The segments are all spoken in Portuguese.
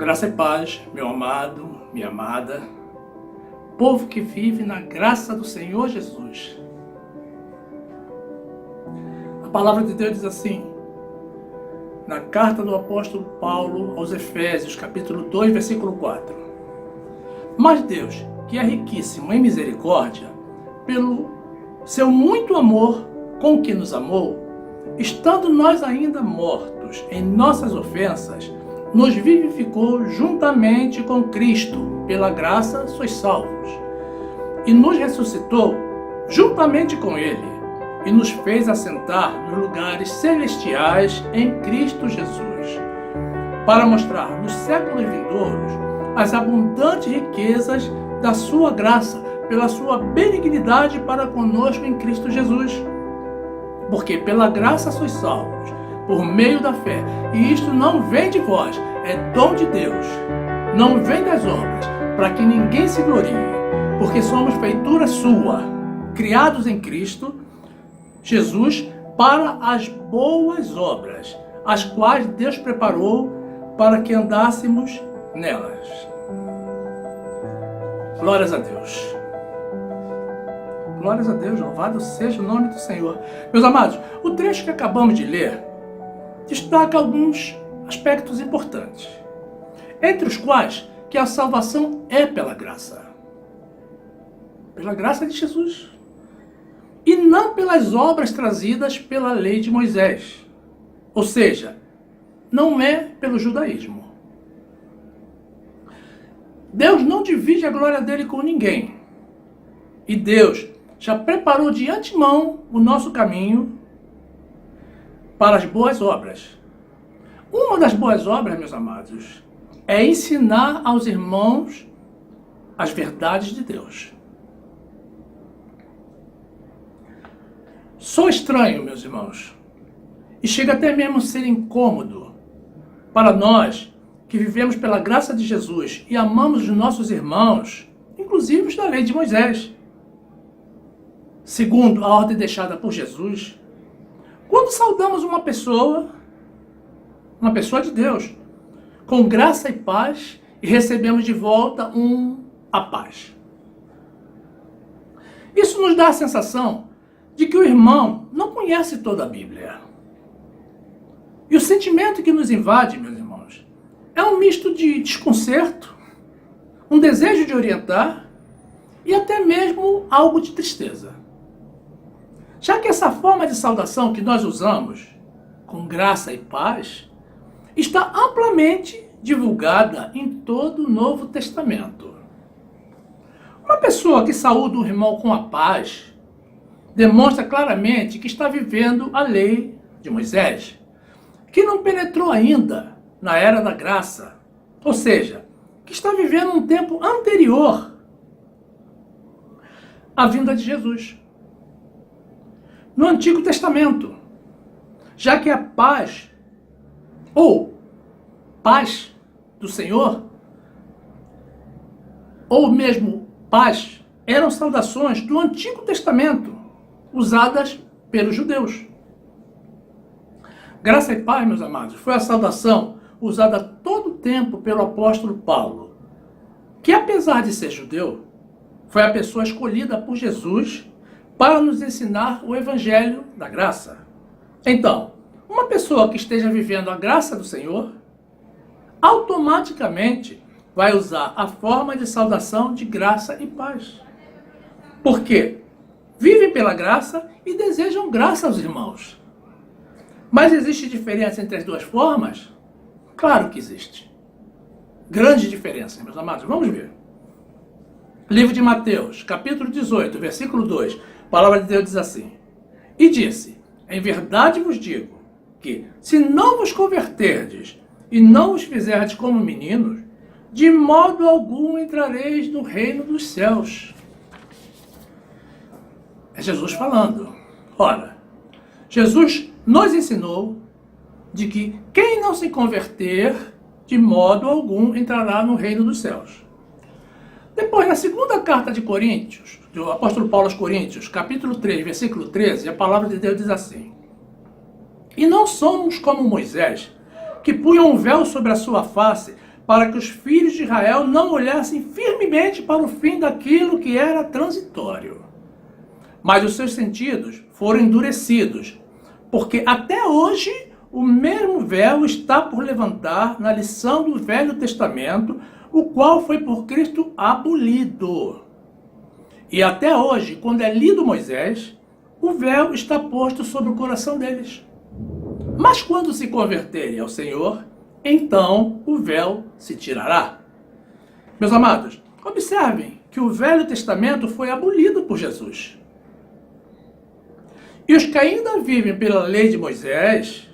Graça e paz, meu amado, minha amada, povo que vive na graça do Senhor Jesus. A palavra de Deus diz assim, na carta do apóstolo Paulo aos Efésios, capítulo 2, versículo 4. Mas Deus, que é riquíssimo em misericórdia, pelo seu muito amor com que nos amou, estando nós ainda mortos em nossas ofensas, nos vivificou juntamente com Cristo, pela graça sois salvos, e nos ressuscitou juntamente com Ele, e nos fez assentar nos lugares celestiais em Cristo Jesus, para mostrar nos séculos vindouros as abundantes riquezas da sua graça, pela sua benignidade para conosco em Cristo Jesus. Porque pela graça sois salvos, por meio da fé, e isto não vem de vós, é dom de Deus, não vem das obras, para que ninguém se glorie, porque somos feitura sua, criados em Cristo Jesus para as boas obras, as quais Deus preparou para que andássemos nelas. Glórias a Deus. Glórias a Deus, louvado seja o nome do Senhor. Meus amados, o trecho que acabamos de ler destaca alguns aspectos importantes, entre os quais que a salvação é pela graça de Jesus, e não pelas obras trazidas pela lei de Moisés, ou seja, não é pelo judaísmo. Deus não divide a glória dele com ninguém, e Deus já preparou de antemão o nosso caminho para as boas obras. Uma das boas obras, meus amados, é ensinar aos irmãos as verdades de Deus. Sou estranho, meus irmãos, e chega até mesmo a ser incômodo para nós que vivemos pela graça de Jesus e amamos os nossos irmãos, inclusive os da lei de Moisés, segundo a ordem deixada por Jesus. Quando saudamos uma pessoa de Deus, com graça e paz, e recebemos de volta a paz. Isso nos dá a sensação de que o irmão não conhece toda a Bíblia. E o sentimento que nos invade, meus irmãos, é um misto de desconcerto, um desejo de orientar e até mesmo algo de tristeza. Já que essa forma de saudação que nós usamos, com graça e paz, está amplamente divulgada em todo o Novo Testamento. Uma pessoa que saúda o irmão com a paz demonstra claramente que está vivendo a lei de Moisés, que não penetrou ainda na era da graça, ou seja, que está vivendo um tempo anterior à vinda de Jesus. No Antigo Testamento, já que a paz, ou paz do Senhor, ou mesmo paz, eram saudações do Antigo Testamento, usadas pelos judeus. Graça e paz, meus amados, foi a saudação usada todo o tempo pelo apóstolo Paulo, que apesar de ser judeu, foi a pessoa escolhida por Jesus para nos ensinar o evangelho da graça. Então, uma pessoa que esteja vivendo a graça do Senhor, automaticamente vai usar a forma de saudação de graça e paz. Por quê? Vivem pela graça e desejam graça aos irmãos. Mas existe diferença entre as duas formas? Claro que existe. Grande diferença, meus amados. Vamos ver. Livro de Mateus, capítulo 18, versículo 2. A palavra de Deus diz assim: E disse, em verdade vos digo, que se não vos converterdes e não os fizerdes como meninos, de modo algum entrareis no reino dos céus. É Jesus falando. Ora, Jesus nos ensinou de que quem não se converter, de modo algum entrará no reino dos céus. Depois, na segunda carta de Coríntios, do apóstolo Paulo aos Coríntios, capítulo 3, versículo 13, a palavra de Deus diz assim: E não somos como Moisés, que punha um véu sobre a sua face para que os filhos de Israel não olhassem firmemente para o fim daquilo que era transitório. Mas os seus sentidos foram endurecidos, porque até hoje o mesmo véu está por levantar na lição do Velho Testamento, o qual foi por Cristo abolido. E até hoje, quando é lido Moisés, o véu está posto sobre o coração deles. Mas quando se converterem ao Senhor, então o véu se tirará. Meus amados, observem que o Velho Testamento foi abolido por Jesus. E os que ainda vivem pela lei de Moisés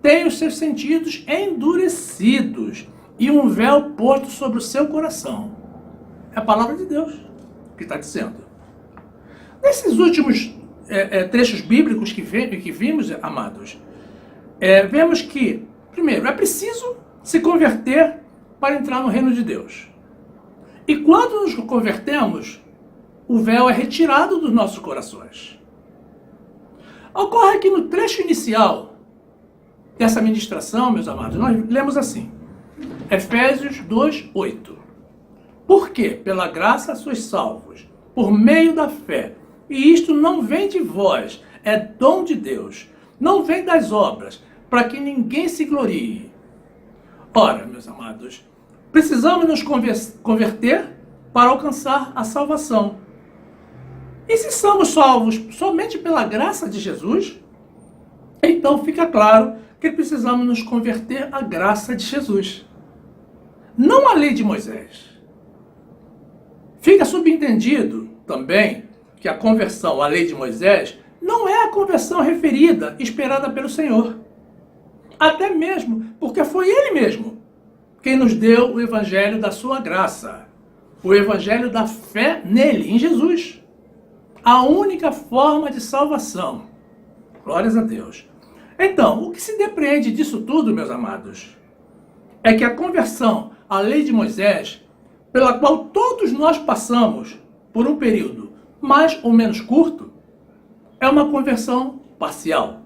têm os seus sentidos endurecidos e um véu posto sobre o seu coração. É a palavra de Deus que está dizendo. Nesses últimos trechos bíblicos que vimos, amados, vemos que, primeiro, é preciso se converter para entrar no reino de Deus. E quando nos convertemos, o véu é retirado dos nossos corações. Ocorre que no trecho inicial dessa ministração, meus amados, nós lemos assim, Efésios 2:8. Porque pela graça sois salvos, por meio da fé, e isto não vem de vós, é dom de Deus, não vem das obras, para que ninguém se glorie. Ora, meus amados, precisamos nos converter para alcançar a salvação. E se somos salvos somente pela graça de Jesus, então fica claro que precisamos nos converter à graça de Jesus, não à lei de Moisés. Fica subentendido também que a conversão à lei de Moisés não é a conversão referida, esperada pelo Senhor. Até mesmo porque foi Ele mesmo quem nos deu o evangelho da sua graça, o evangelho da fé nele, em Jesus. A única forma de salvação. Glórias a Deus. Então, o que se depreende disso tudo, meus amados, é que a conversão à lei de Moisés, pela qual todos nós passamos por um período mais ou menos curto, é uma conversão parcial.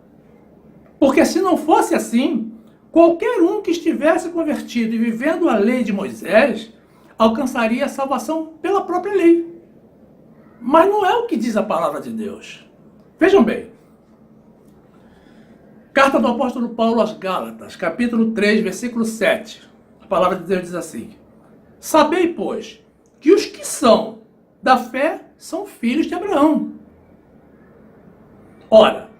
Porque se não fosse assim, qualquer um que estivesse convertido e vivendo a lei de Moisés, alcançaria a salvação pela própria lei. Mas não é o que diz a palavra de Deus. Vejam bem. Carta do apóstolo Paulo aos Gálatas, capítulo 3, versículo 7. A palavra de Deus diz assim: Sabei, pois, que os que são da fé são filhos de Abraão. Ora,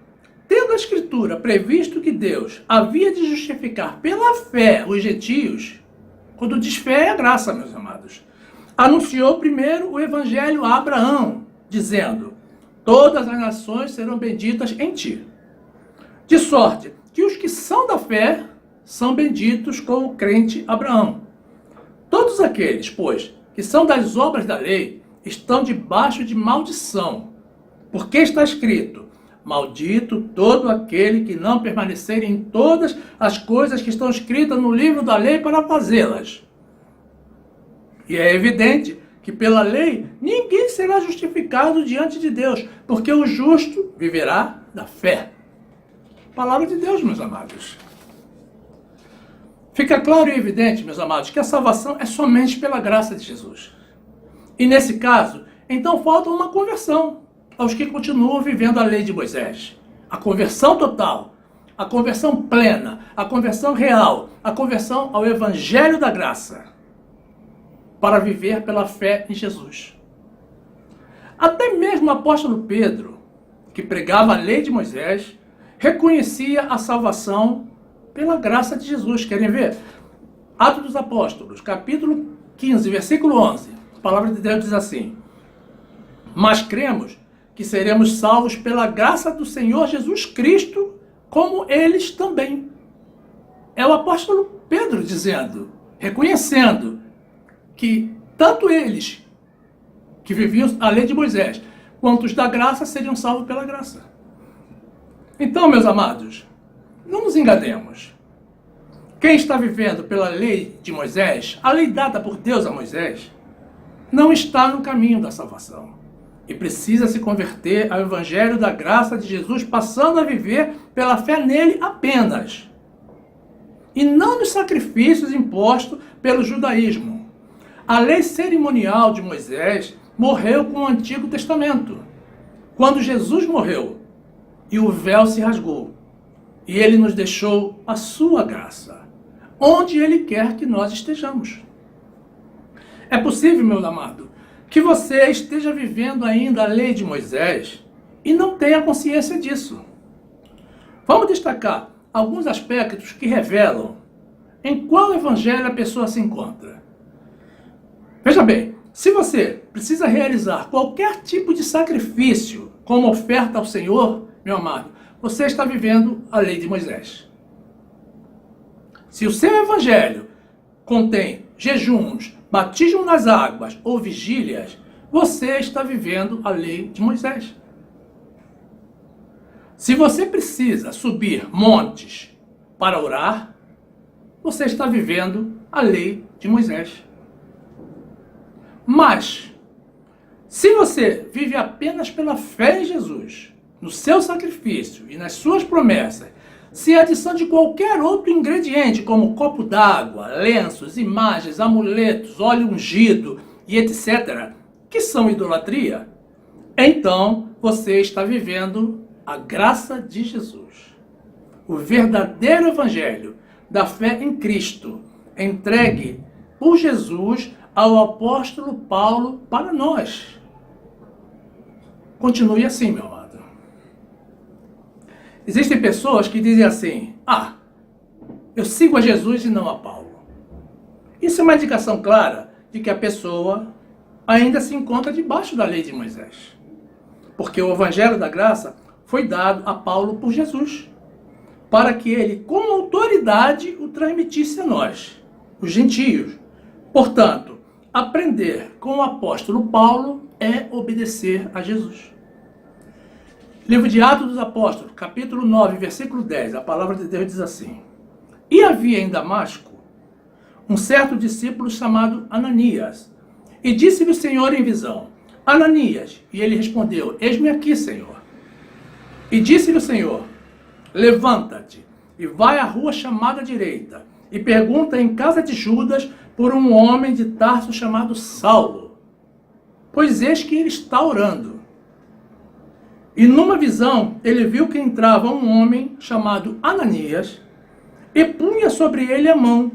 tendo a Escritura previsto que Deus havia de justificar pela fé os gentios, quando diz fé é a graça, meus amados, anunciou primeiro o evangelho a Abraão, dizendo: todas as nações serão benditas em ti. De sorte que os que são da fé são benditos com o crente Abraão. Todos aqueles, pois, que são das obras da lei, estão debaixo de maldição. Porque está escrito: maldito todo aquele que não permanecer em todas as coisas que estão escritas no livro da lei para fazê-las. E é evidente que pela lei ninguém será justificado diante de Deus, porque o justo viverá da fé. Palavra de Deus, meus amados. Fica claro e evidente, meus amados, que a salvação é somente pela graça de Jesus. E nesse caso, então falta uma conversão aos que continuam vivendo a lei de Moisés. A conversão total, a conversão plena, a conversão real, a conversão ao evangelho da graça, para viver pela fé em Jesus. Até mesmo o apóstolo Pedro, que pregava a lei de Moisés, reconhecia a salvação pela graça de Jesus. Querem ver? Atos dos Apóstolos, capítulo 15, versículo 11. A palavra de Deus diz assim: Mas cremos que seremos salvos pela graça do Senhor Jesus Cristo, como eles também. É o apóstolo Pedro dizendo, reconhecendo que tanto eles que viviam a lei de Moisés, quanto os da graça seriam salvos pela graça. Então, meus amados, não nos enganemos. Quem está vivendo pela lei de Moisés, a lei dada por Deus a Moisés, não está no caminho da salvação. E precisa se converter ao evangelho da graça de Jesus, passando a viver pela fé nele apenas. e não nos sacrifícios impostos pelo judaísmo. A lei cerimonial de Moisés morreu com o Antigo Testamento, quando Jesus morreu e o véu se rasgou, e ele nos deixou a sua graça, onde ele quer que nós estejamos. É possível, meu amado, que você esteja vivendo ainda a lei de Moisés e não tenha consciência disso. Vamos destacar alguns aspectos que revelam em qual evangelho a pessoa se encontra. Veja bem, se você precisa realizar qualquer tipo de sacrifício como oferta ao Senhor, meu amado, você está vivendo a lei de Moisés. Se o seu evangelho contém jejuns, batismo nas águas ou vigílias, você está vivendo a lei de Moisés. Se você precisa subir montes para orar, você está vivendo a lei de Moisés. Mas, se você vive apenas pela fé em Jesus, no seu sacrifício e nas suas promessas, sem adição de qualquer outro ingrediente, como copo d'água, lenços, imagens, amuletos, óleo ungido e etc., que são idolatria, então você está vivendo a graça de Jesus. O verdadeiro evangelho da fé em Cristo, entregue por Jesus ao apóstolo Paulo para nós. Continue assim, meu amado. Existem pessoas que dizem assim: eu sigo a Jesus e não a Paulo. Isso é uma indicação clara de que a pessoa ainda se encontra debaixo da lei de Moisés. Porque o evangelho da graça foi dado a Paulo por Jesus, para que ele, com autoridade, o transmitisse a nós, os gentios. Portanto, aprender com o apóstolo Paulo é obedecer a Jesus. Livro de Atos dos Apóstolos, capítulo 9, versículo 10, a palavra de Deus diz assim: E havia em Damasco um certo discípulo chamado Ananias, e disse-lhe o Senhor em visão: Ananias. E ele respondeu: Eis-me aqui, Senhor. E disse-lhe o Senhor: Levanta-te e vai à rua chamada direita, e pergunta em casa de Judas por um homem de Tarso chamado Saulo, pois eis que ele está orando. E numa visão ele viu que entrava um homem chamado Ananias e punha sobre ele a mão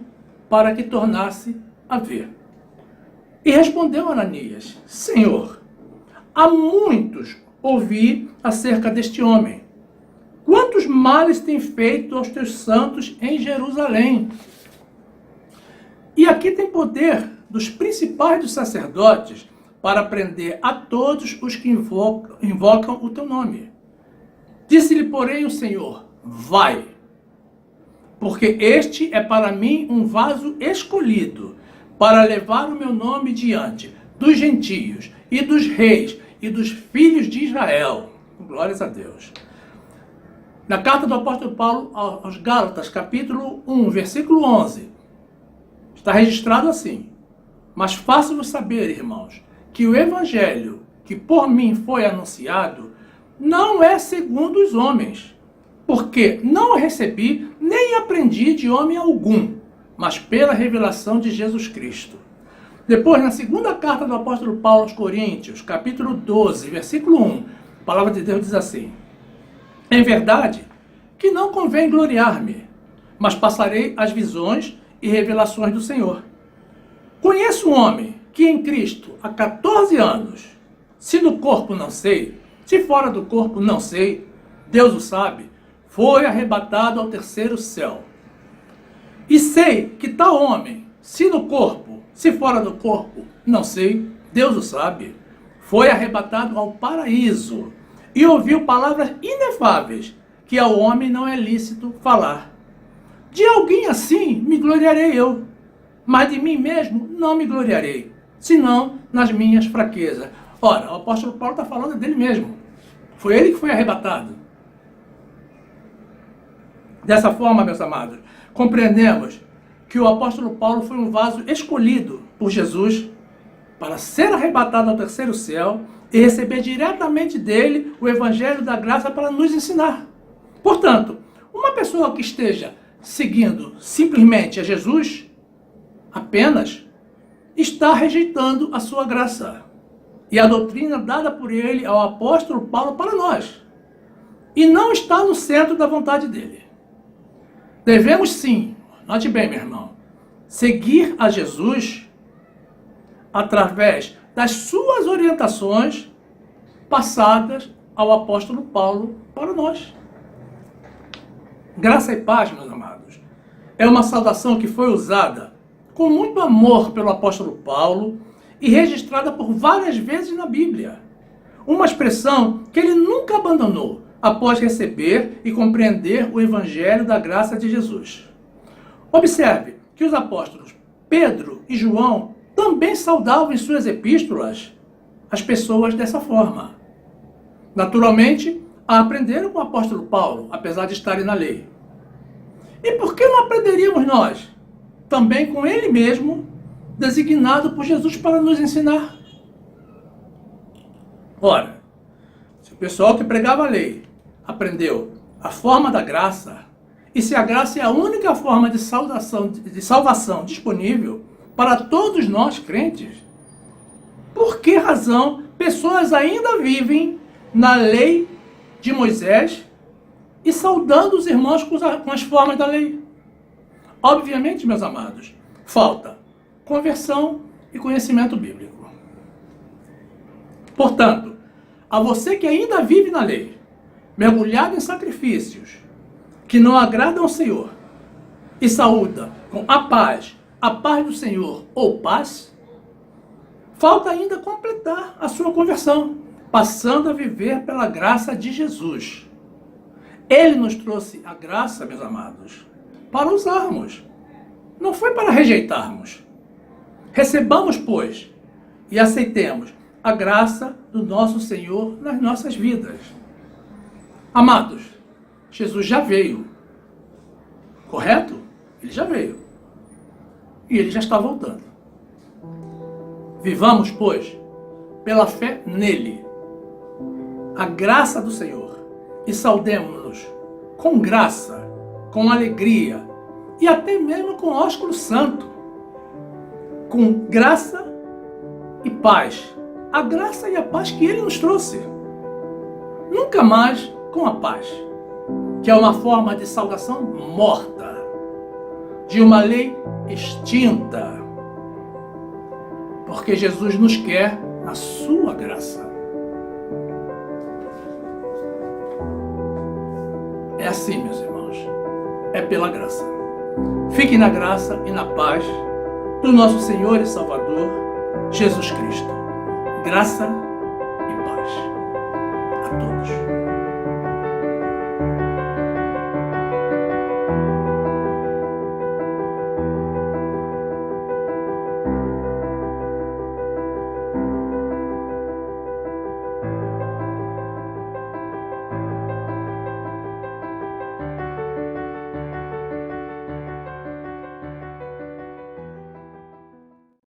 para que tornasse a ver. E respondeu Ananias: Senhor, há muitos ouvi acerca deste homem. Quantos males tem feito aos teus santos em Jerusalém? E aqui tem poder dos principais dos sacerdotes para prender a todos os que invocam o teu nome. Disse-lhe, porém, o Senhor: vai, porque este é para mim um vaso escolhido, para levar o meu nome diante dos gentios e dos reis e dos filhos de Israel. Glórias a Deus. Na carta do apóstolo Paulo aos Gálatas, capítulo 1, versículo 11, está registrado assim: Mas faço-vos saber, irmãos, que o evangelho que por mim foi anunciado não é segundo os homens, porque não o recebi nem aprendi de homem algum, mas pela revelação de Jesus Cristo. Depois, na segunda carta do apóstolo Paulo aos Coríntios, capítulo 12, versículo 1, a palavra de Deus diz assim: Em verdade que não convém gloriar-me, mas passarei as visões e revelações do Senhor. Conheço um homem que em Cristo há 14 anos, se no corpo não sei, se fora do corpo não sei, Deus o sabe, foi arrebatado ao terceiro céu. E sei que tal homem, se no corpo, se fora do corpo, não sei, Deus o sabe, foi arrebatado ao paraíso e ouviu palavras inefáveis que ao homem não é lícito falar. De alguém assim me gloriarei eu, mas de mim mesmo não me gloriarei, senão nas minhas fraquezas. Ora, o apóstolo Paulo está falando dele mesmo. Foi ele que foi arrebatado. Dessa forma, meus amados, compreendemos que o apóstolo Paulo foi um vaso escolhido por Jesus para ser arrebatado ao terceiro céu e receber diretamente dele o evangelho da graça para nos ensinar. Portanto, uma pessoa que esteja seguindo simplesmente a Jesus, apenas, está rejeitando a sua graça e a doutrina dada por ele ao apóstolo Paulo para nós, e não está no centro da vontade dele. Devemos sim, note bem, meu irmão, seguir a Jesus através das suas orientações passadas ao apóstolo Paulo para nós. Graça e paz, meus amados, é uma saudação que foi usada com muito amor pelo apóstolo Paulo e registrada por várias vezes na Bíblia. Uma expressão que ele nunca abandonou após receber e compreender o evangelho da graça de Jesus. Observe que os apóstolos Pedro e João também saudavam em suas epístolas as pessoas dessa forma. Naturalmente, aprenderam com o apóstolo Paulo, apesar de estarem na lei. E por que não aprenderíamos nós? Também com ele mesmo, designado por Jesus para nos ensinar. Ora, se o pessoal que pregava a lei aprendeu a forma da graça, e se a graça é a única forma de salvação disponível para todos nós crentes, por que razão pessoas ainda vivem na lei de Moisés e saudando os irmãos com as formas da lei? Obviamente, meus amados, falta conversão e conhecimento bíblico. Portanto, a você que ainda vive na lei, mergulhado em sacrifícios que não agradam ao Senhor, e saúda com a paz do Senhor ou paz, falta ainda completar a sua conversão, passando a viver pela graça de Jesus. Ele nos trouxe a graça, meus amados, para usarmos. Não foi para rejeitarmos. Recebamos, pois, e aceitemos a graça do nosso Senhor nas nossas vidas. Amados, Jesus já veio. Correto? Ele já veio. E ele já está voltando. Vivamos, pois, pela fé nele, a graça do Senhor, e saudemos-nos com graça, com alegria e até mesmo com ósculo santo, com graça e paz. A graça e a paz que ele nos trouxe. Nunca mais com a paz, que é uma forma de saudação morta, de uma lei extinta, porque Jesus nos quer a sua graça. É assim, meus irmãos, é pela graça. Fiquem na graça e na paz do nosso Senhor e Salvador, Jesus Cristo. Graça e paz a todos.